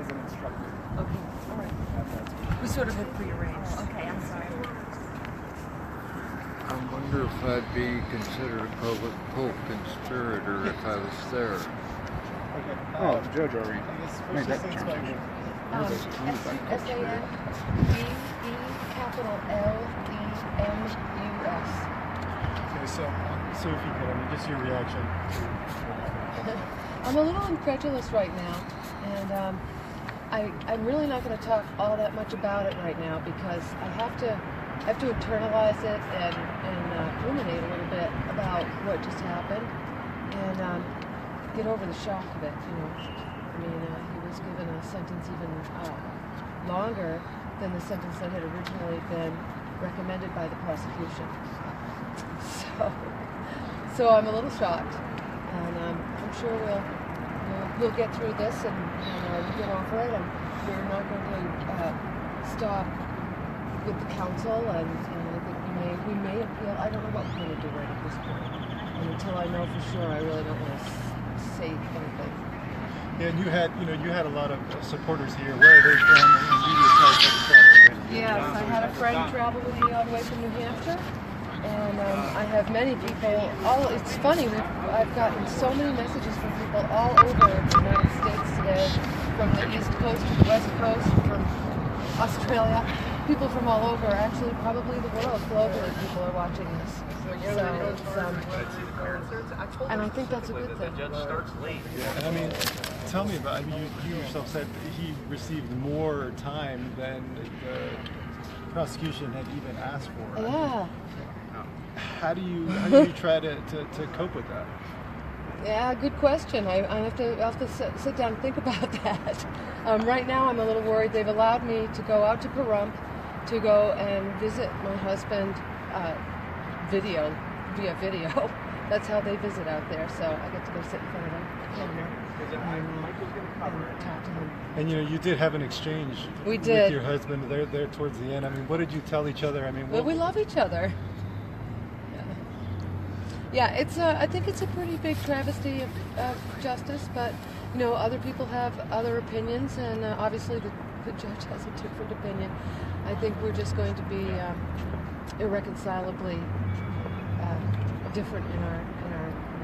as an instructor. Okay, all right. We sort of had prearranged. Okay, I'm sorry. I wonder if I'd be considered a co-conspirator if I was there. Okay. Oh, the judge already made that First determination. S-A-N-D-E-L-E-M-U-S. Okay, so if you could, just your reaction. I'm a little incredulous right now, and I'm really not going to talk all that much about it right now because I have to internalize it and ruminate a little bit about what just happened and get over the shock of it. You know, I mean, he was given a sentence even longer than the sentence that had originally been recommended by the prosecution. So I'm a little shocked, and I'm sure we'll get through this and get over it, and we're not going to stop with the council, and I think we may appeal. I don't know what we're going to do right at this point, and until I know for sure, I really don't want to say anything. Yeah, and you had a lot of supporters here. Where are they from? And you yourself had to travel with. Yes, I had a friend travel with me all the way from New Hampshire. And I have many people. It's funny. I've gotten so many messages from people all over the United States today, from the East Coast to the West Coast, from Australia. People from all over. Actually, probably the world. Globally, people are watching this. And I think that's a good thing. Yeah, and I mean, tell me about. I mean, you yourself said he received more time than the prosecution had even asked for. Yeah. How do you try to cope with that? Yeah, good question. I'll have to sit down and think about that. Right now, I'm a little worried. They've allowed me to go out to Pahrump to go and visit my husband via video. That's how they visit out there. So I get to go sit in front of him and talk to him. And you did have an exchange. We did. With your husband there towards the end. I mean, what did you tell each other? I mean, well, we love each other. Yeah, I think it's a pretty big travesty of justice, but other people have other opinions, and obviously the judge has a different opinion. I think we're just going to be irreconcilably different in our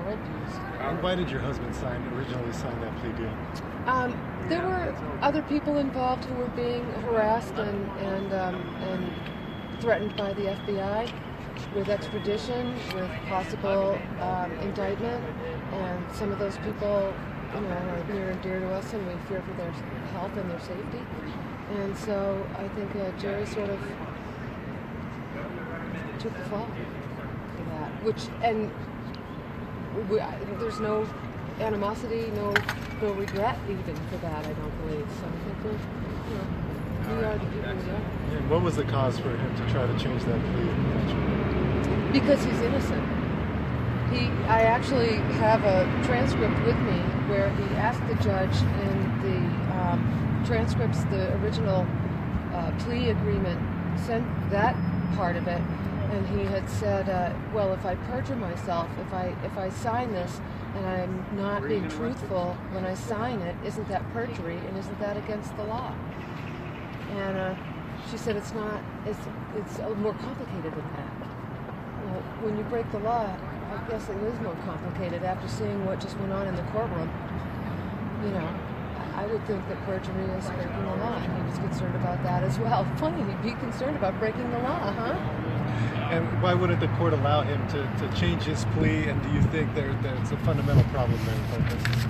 worldviews. And why did your husband originally sign that plea deal? There were other people involved who were being harassed and threatened by the FBI. With extradition, with possible indictment, and some of those people, are near and dear to us, and we fear for their health and their safety. And so I think Jerry sort of took the fall for that. There's no animosity, no regret even for that. I don't believe. So I think we are the people we are. And what was the cause for him to try to change that plea? Because he's innocent. I actually have a transcript with me where he asked the judge in the transcripts, the original plea agreement, sent that part of it, and he had said, well, if I perjure myself, if I sign this and I'm not being truthful when I sign it, isn't that perjury and isn't that against the law? And she said it's not. It's more complicated than that. When you break the law, I guess it is more complicated. After seeing what just went on in the courtroom, I would think that perjury is breaking the law, and he was concerned about that as well. Funny, he'd be concerned about breaking the law, huh? And why wouldn't the court allow him to change his plea? And do you think there's a fundamental problem there?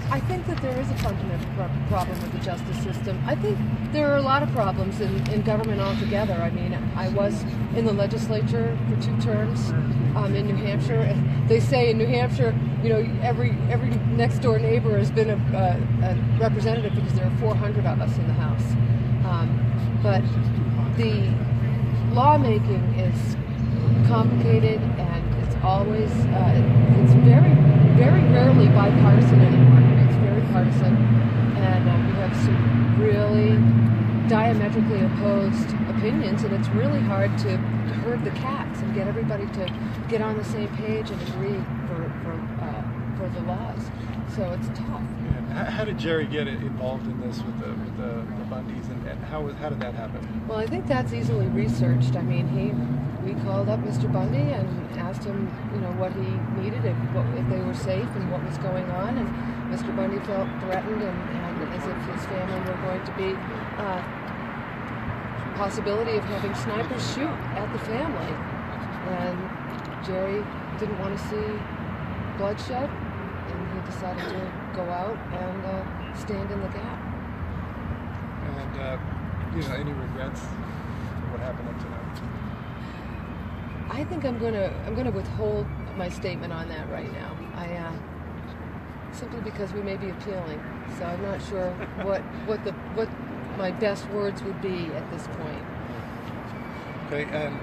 I think that there is a fundamental problem with the justice system. I think there are a lot of problems in government altogether. I mean, I was in the legislature for 2 terms in New Hampshire. And they say in New Hampshire, every next door neighbor has been a representative because there are 400 of us in the House. But the lawmaking is complicated, and it's always it's very, very rarely bipartisan anymore. It's very partisan, and we have some really diametrically opposed opinions, and it's really hard to herd the cats and get everybody to get on the same page and agree for per the laws. So it's tough. How did Jerry get involved in this with the Bundys, and how did that happen? Well, I think that's easily researched. I mean, we called up Mr. Bundy and asked him, what he needed, if they were safe, and what was going on. And Mr. Bundy felt threatened, and as if his family were going to be possibility of having snipers shoot at the family. And Jerry didn't want to see bloodshed, and he decided to go out and stand in the gap. And any regrets for what happened up to now? I think I'm gonna withhold my statement on that right now. Simply because we may be appealing, so I'm not sure what my best words would be at this point. Okay, and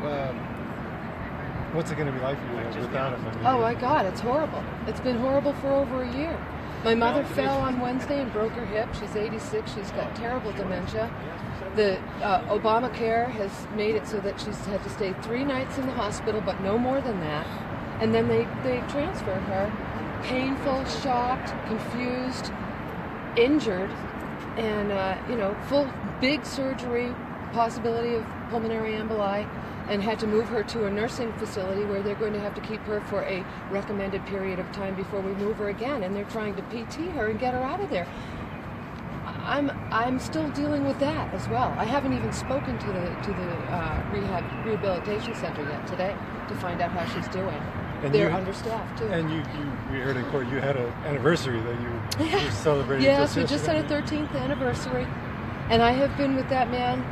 what's it going to be like for you without him? Oh my God, it's horrible. It's been horrible for over a year. My mother fell on Wednesday and broke her hip. She's 86. She's got terrible dementia. The Obamacare has made it so that she's had to stay 3 nights in the hospital, but no more than that. And then they transfer her, painful, shocked, confused, injured, and full big surgery, possibility of pulmonary emboli, and had to move her to a nursing facility where they're going to have to keep her for a recommended period of time before we move her again. And they're trying to PT her and get her out of there. I'm still dealing with that as well. I haven't even spoken to the rehabilitation center yet today to find out how she's doing. And they're understaffed too. And we heard in court you had an anniversary that you celebrated. Yes, we just had a 13th anniversary, and I have been with that man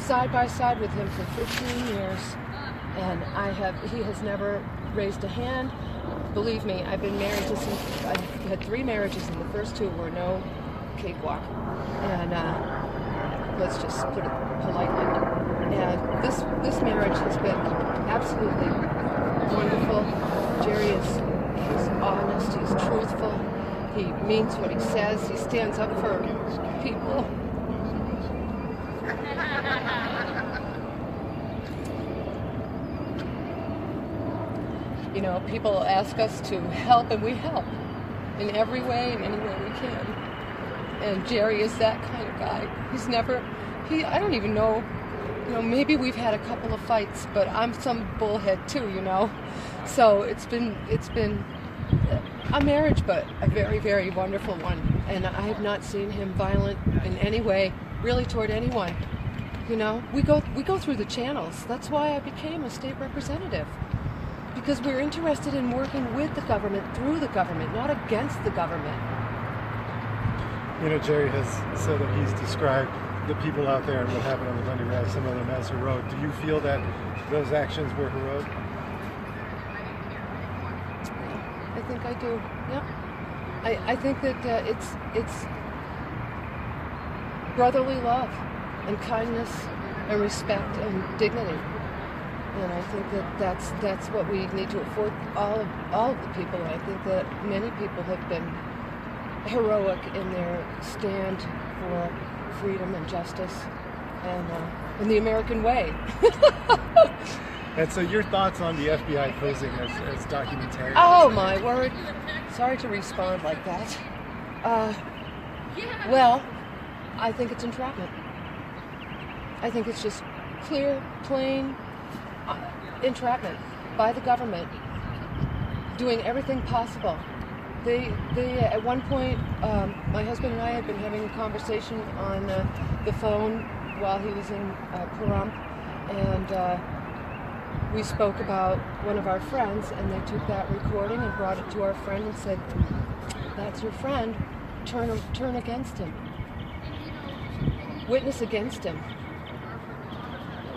side by side with him for 15 years, and he has never raised a hand. Believe me, I've been married to I've had 3 marriages, and the first 2 were no cakewalk, and let's just put it politely. And this marriage has been absolutely wonderful. Jerry he's honest, he's truthful, he means what he says, he stands up for people. People ask us to help, and we help in every way, in any way we can. And Jerry is that kind of guy. I don't even know, maybe we've had a couple of fights, but I'm some bullhead too, So it's been a marriage, but a very, very wonderful one. And I have not seen him violent in any way, really, toward anyone. We go through the channels. That's why I became a state representative. Because we're interested in working with the government, through the government, not against the government. Jerry has said that he's described the people out there and what happened on the Bundy Ranch, some of them as heroic. Do you feel that those actions were heroic? I think I do. Yeah. I think that it's brotherly love and kindness and respect and dignity. And I think that that's what we need to afford all of the people. And I think that many people have been heroic in their stand for freedom and justice and in the American way. And so your thoughts on the FBI posing as documentarians? Oh my word. Sorry to respond like that. Well, I think it's entrapment. I think it's just clear, plain entrapment by the government, doing everything possible. They at one point, my husband and I had been having a conversation on the phone while he was in Pahrump, and we spoke about one of our friends, and they took that recording and brought it to our friend and said, "That's your friend. Turn against him. Witness against him."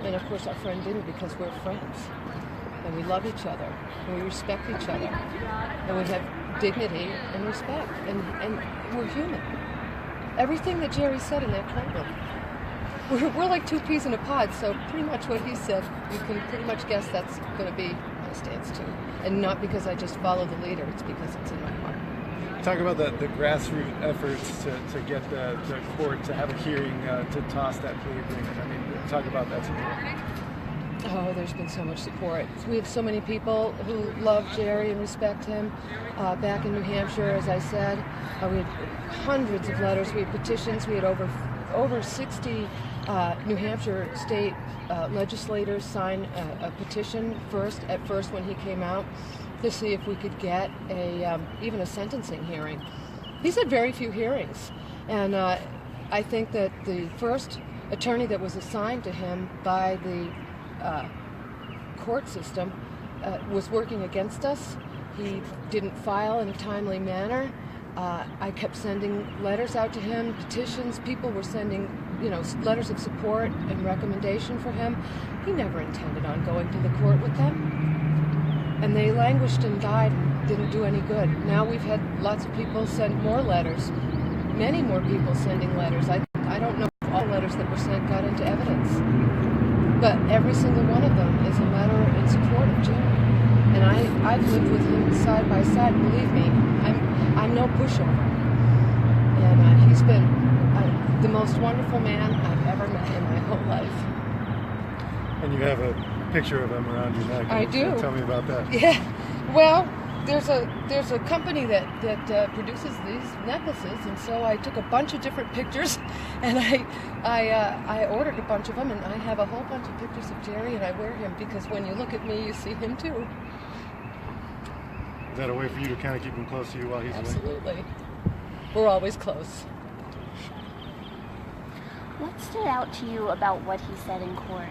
And of course our friend didn't, because we're friends. And we love each other. And we respect each other. And we have dignity and respect. And we're human. Everything that Jerry said in that courtroom. We're like 2 peas in a pod, so pretty much what he said, you can pretty much guess that's going to be my stance too. And not because I just follow the leader, it's because it's in my heart. Talk about the grassroots efforts to get the court to have a hearing to toss that plea agreement. I mean, talk about that support. Oh, there's been so much support. We have so many people who love Jerry and respect him. Back in New Hampshire, as I said, we had hundreds of letters. We had petitions. We had over 60 New Hampshire state legislators sign a petition at first when he came out to see if we could get even a sentencing hearing. He's had very few hearings, and I think that the first attorney that was assigned to him by the court system was working against us. He didn't file in a timely manner. I kept sending letters out to him, petitions. People were sending, letters of support and recommendation for him. He never intended on going to the court with them. And they languished and died and didn't do any good. Now we've had lots of people send more letters, many more people sending letters. I don't know if all letters that were sent got into evidence. But every single one of them is a letter in support of Jerry. And I've lived with him side by side. Believe me, I'm no pushover. And he's been the most wonderful man I've ever met in my whole life. And you have a picture of him around your neck. I do. Tell me about that. Yeah. Well, there's a company that produces these necklaces, and so I took a bunch of different pictures, and I ordered a bunch of them, and I have a whole bunch of pictures of Jerry, and I wear him because when you look at me, you see him too. Is that a way for you to kind of keep him close to you while he's away? Absolutely. We're always close. What stood out to you about what he said in court?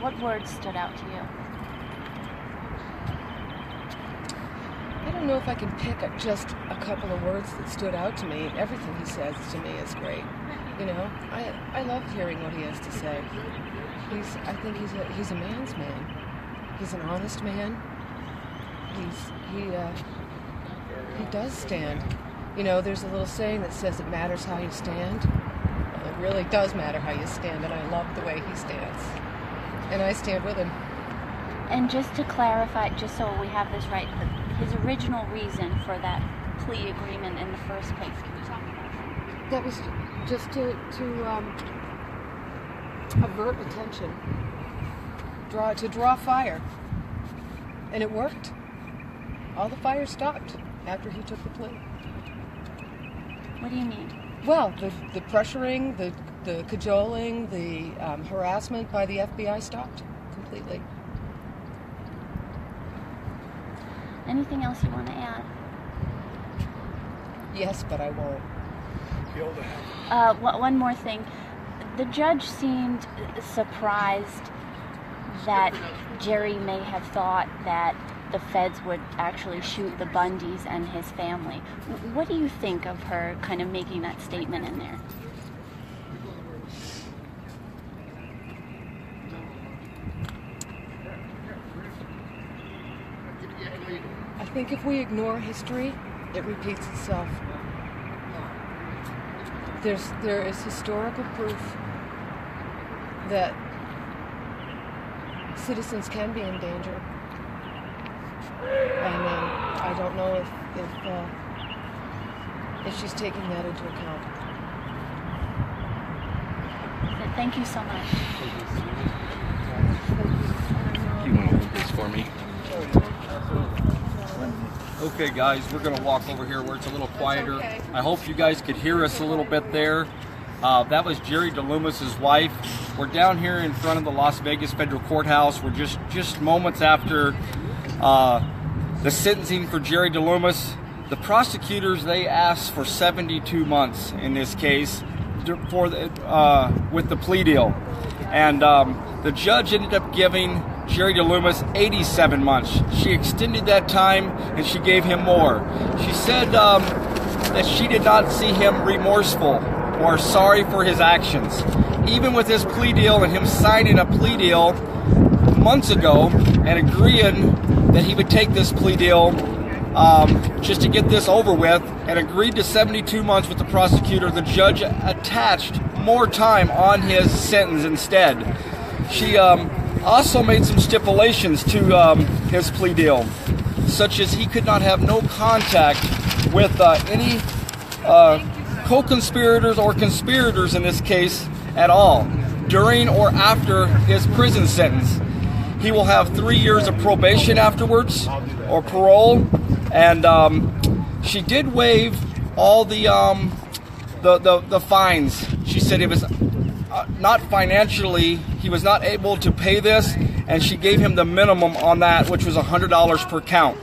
What words stood out to you? I don't know if I can pick just a couple of words that stood out to me. Everything he says to me is great. I love hearing what he has to say. I think he's a man's man. He's an honest man. He does stand. There's a little saying that says it matters how you stand. Well, it really does matter how you stand, and I love the way he stands. And I stand with him. And just to clarify, just so we have this right, his original reason for that plea agreement in the first place, can you talk about that? That was just to avert attention, to draw fire. And it worked. All the fire stopped after he took the plea. What do you mean? Well, the pressuring, the cajoling, the harassment by the FBI stopped completely. Anything else you want to add? Yes, but I won't. One more thing. The judge seemed surprised that Jerry may have thought that the feds would actually shoot the Bundys and his family. What do you think of her kind of making that statement in there? I think if we ignore history, it repeats itself. There is historical proof that citizens can be in danger. And I don't know if she's taking that into account. Thank you so much. You want to hold this for me? Okay, guys, we're going to walk over here where it's a little quieter. okay. I hope you guys could hear us a little bit there. That was Jerry Delemus' wife. We're down here in front of the Las Vegas Federal Courthouse. We're just moments after the sentencing for Jerry Delemus. The prosecutors, they asked for 72 months in this case with the plea deal. And the judge ended up giving Jerry Delemus 87 months. She extended that time and she gave him more. She said that she did not see him remorseful or sorry for his actions. Even with his plea deal and him signing a plea deal months ago and agreeing that he would take this plea deal just to get this over with and agreed to 72 months with the prosecutor, the judge attached more time on his sentence instead. She also made some stipulations to his plea deal, such as he could not have no contact with any co-conspirators or conspirators in this case at all. during or after his prison sentence. He will have 3 years of probation afterwards, or parole, and she did waive all the fines. She said it was not financially, he was not able to pay this, and she gave him the minimum on that, which was $100 per count.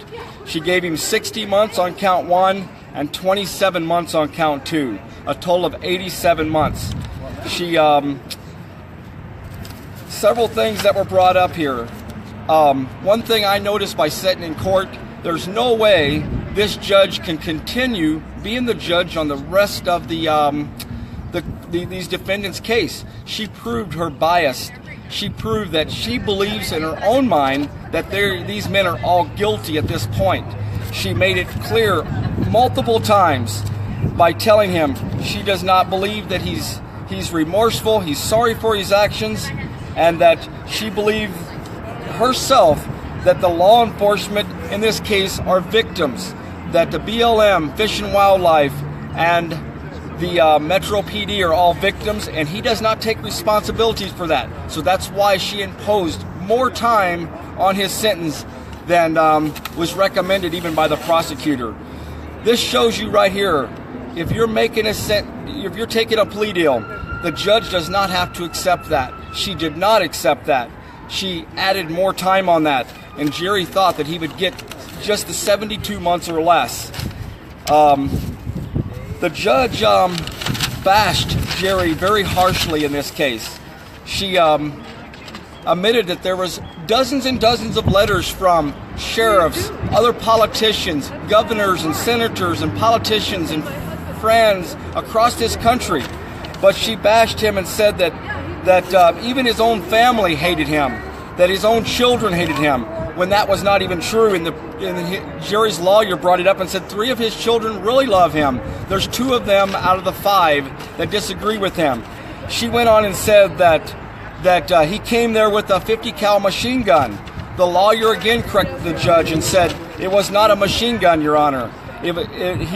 She gave him 60 months on count 1 and 27 months on count 2, a total of 87 months. She, several things that were brought up here. One thing I noticed by sitting in court, there's no way this judge can continue being the judge on the rest of these defendants' case. She proved her bias. She proved that she believes in her own mind that these men are all guilty at this point. She made it clear multiple times by telling him she does not believe that he's remorseful, he's sorry for his actions, and that she believed herself that the law enforcement in this case are victims, that the BLM, Fish and Wildlife, and the Metro PD are all victims, and he does not take responsibility for that. So that's why she imposed more time on his sentence than was recommended even by the prosecutor. This shows you right here, if you're if you're taking a plea deal, the judge does not have to accept that. She did not accept that. She added more time on that, and Jerry thought that he would get just the 72 months or less. The judge bashed Jerry very harshly in this case. She admitted that there was dozens and dozens of letters from sheriffs, other politicians, governors and senators and politicians and friends across this country. But she bashed him and said that even his own family hated him, that his own children hated him, when that was not even true. Jerry's lawyer brought it up and said 3 of his children really love him. There's 2 of them out of the 5 that disagree with him. She went on and said that he came there with a 50 cal machine gun. The lawyer again corrected the judge and said it was not a machine gun, Your Honor. He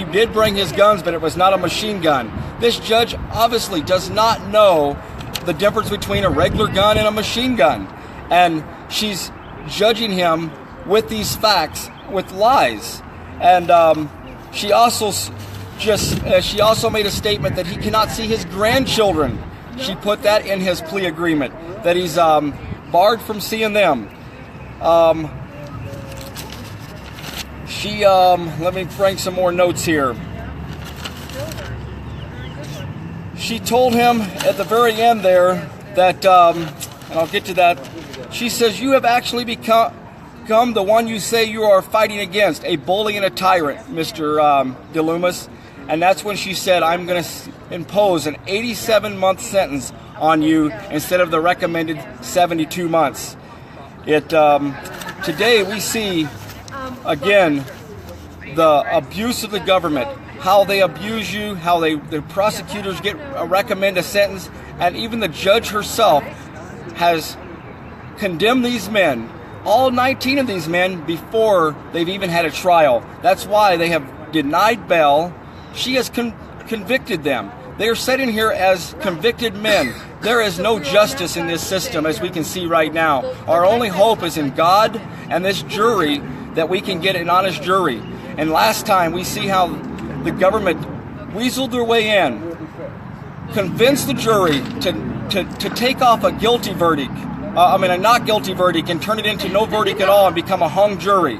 did bring his guns, but it was not a machine gun. This judge obviously does not know the difference between a regular gun and a machine gun. And she's judging him with these facts, with lies. And she also made a statement that he cannot see his grandchildren. She put that in his plea agreement, that he's barred from seeing them. Let me bring some more notes here. She told him at the very end there that, and I'll get to that, she says, you have actually become the one you say you are fighting against, a bully and a tyrant, Mr. Delemus. And that's when she said, I'm going to impose an 87-month sentence on you instead of the recommended 72 months. Today we see, again, the abuse of the government, how they abuse you, how the prosecutors recommend a sentence, and even the judge herself has condemned these men, all 19 of these men, before they've even had a trial. That's why they have denied bail. She has convicted them. They are sitting here as convicted men. There is no justice in this system, as we can see right now. Our only hope is in God and this jury, that we can get an honest jury. And last time we see how the government weaseled their way in, convinced the jury to take off a guilty verdict, a not guilty verdict, and turn it into no verdict at all and become a hung jury.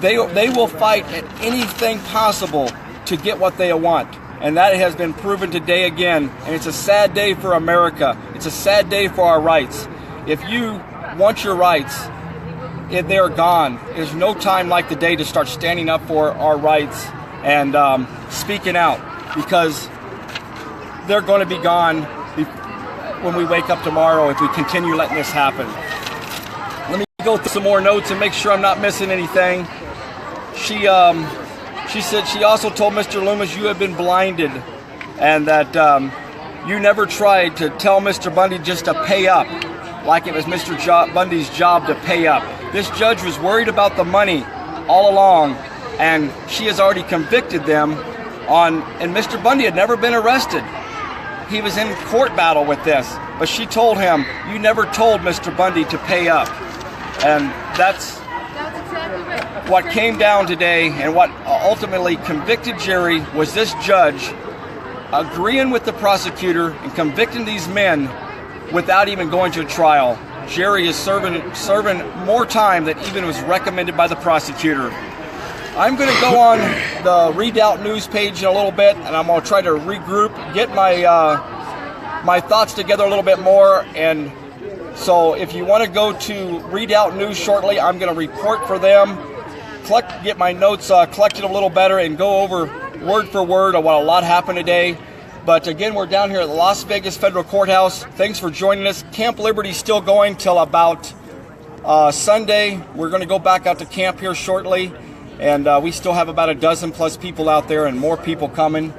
They will fight at anything possible to get what they want. And that has been proven today again. And it's a sad day for America. It's a sad day for our rights. If you want your rights, they're gone. There's no time like the day to start standing up for our rights and speaking out, because they're going to be gone when we wake up tomorrow if we continue letting this happen. Let me go through some more notes and make sure I'm not missing anything. She said she also told Mr. Loomis, you have been blinded, and that you never tried to tell Mr. Bundy just to pay up, like it was Mr. Bundy's job to pay up. This judge was worried about the money all along, and she has already convicted them and Mr. Bundy had never been arrested. He was in court battle with this. but she told him, "You never told Mr. Bundy to pay up." And that's exactly right. what came down today, and what ultimately convicted Jerry was this judge agreeing with the prosecutor and convicting these men without even going to a trial. Jerry is serving more time than even was recommended by the prosecutor. I'm going to go on the Redoubt News page in a little bit, and I'm going to try to regroup, get my thoughts together a little bit more. And so if you want to go to Redoubt News shortly, I'm going to report for them, get my notes collected a little better, and go over word for word on what a lot happened today. But again, we're down here at the Las Vegas Federal Courthouse. Thanks for joining us. Camp Liberty's still going till about Sunday. We're going to go back out to camp here shortly, and we still have about a dozen plus people out there, and more people coming.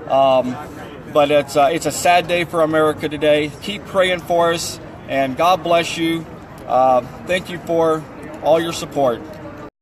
But it's a sad day for America today. Keep praying for us, and God bless you. Thank you for all your support.